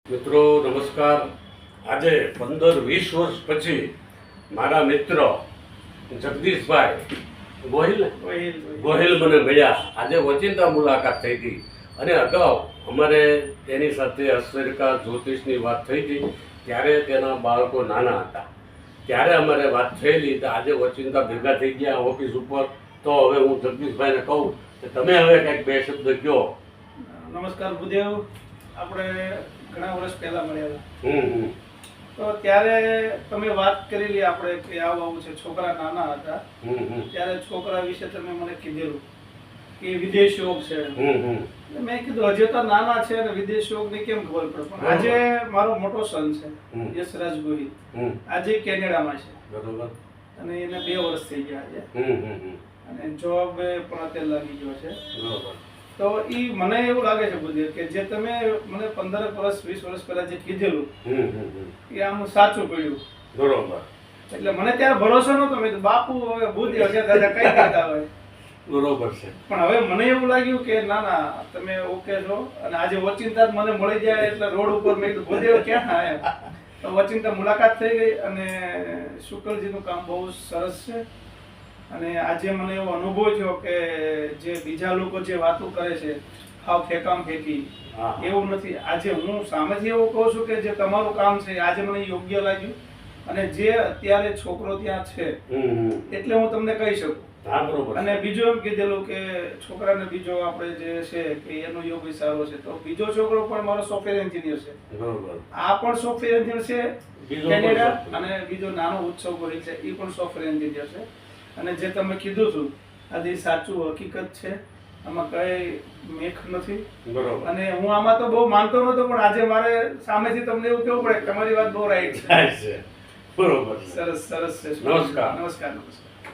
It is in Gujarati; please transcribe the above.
મિત્રો નમસ્કાર. આજે 15-20 વર્ષ પછી મારા મિત્ર જગદીશભાઈ ગોહિલ મને મળ્યા. આજે ઓચિંતા મુલાકાત થઈ હતી અને અગાઉ અમારે તેની સાથે અશ્વરિકા જ્યોતિષની વાત થઈ હતી. ત્યારે તેના બાળકો નાના હતા, ત્યારે અમારે વાત થયેલી. તો આજે ઓચિંતા ભેગા થઈ ગયા ઓફિસ ઉપર. તો હવે હું જગદીશભાઈને કહું કે તમે હવે કંઈક બે શબ્દ કહો. નમસ્કાર ભૂદેવ. આપણે ઘણા વર્ષ પહેલા મળ્યા તો ત્યારે તમે વાત કરેલી આપણે કે આવું છે. છોકરા નાના હતા ત્યારે છોકરા વિશે તમે મને કીધેલું કે વિદેશ યોગ છે. મેં કીધું હજુ તો નાના છે અને વિદેશ યોગ ની કેમ ખબર પડે. પણ આજે મારો મોટો સન છે યશરાજ ગોહિલ, આજે કેનેડામાં છે. બરોબર. અને એને 2 વર્ષ થઈ ગયા છે અને જોબ પણ અત્યારે લાગી ગયો છે. બરોબર. તો ઈ મને એવું લાગે છે બુદ્ધિ કે જે તમે મને 15 વર્ષ 20 વર્ષ પહેલા જે કીધેલું એ આમ સાચું પડ્યું. બરોબર. એટલે મને ત્યારે ભરોસો નહોતો. મેં કીધું બાપુ હવે બુદ્ધિ હશે દાદા કઈ કહેતા હોય. બરોબર છે. પણ હવે મને એવું લાગ્યું કે ના ના તમે ઓકે છો. અને આજે ઓચિંતા જ મને મળી જાય એટલે રોડ ઉપર મેં કીધું બુદ્ધિ ક્યાં આવ્યા. તો ઓચિંતા મુલાકાત થઈ ગઈ અને શુકલજીનું કામ બહુ સરસ છે. અને આજે મને એવો અનુભવ થયો કે જે બીજા લોકો જે વાતો કરે છે હાવ ફેંકામ ફેંકી, એવું નથી. આજે હું સામેથી એવું કહું છું કે જે તમારું કામ છે આજે મને યોગ્ય લાગ્યું. અને જે અત્યારે છોકરો ત્યાં છે એટલે હું તમને કહી શકું. અને બીજું એમ કીધેલું કે છોકરાને બીજો આપણે જે છે કે એનો યોગ સારો છે. તો બીજો છોકરો પણ મારો સોફ્ટવેર એન્જિનિયર છે. આ પણ સોફ્ટવેર એન્જિનિયર છે કેનેડા. અને બીજો નાનો ઉત્સવ ગોહિલ છે એ પણ સોફ્ટવેર એન્જિનિયર છે. અને જે તમે કીધું હતું આજે સાચું હકીકત છે, આમાં કઈ મેખ નથી. બરોબર. અને હું આમાં તો બહુ માનતો નહોતો પણ આજે મારે સામેથી તમને એવું કેવું પડે તમારી વાત બહુ રાઈટ છે. બરોબર. સરસ સરસ છે. નમસ્કાર. નમસ્કાર નમસ્કાર.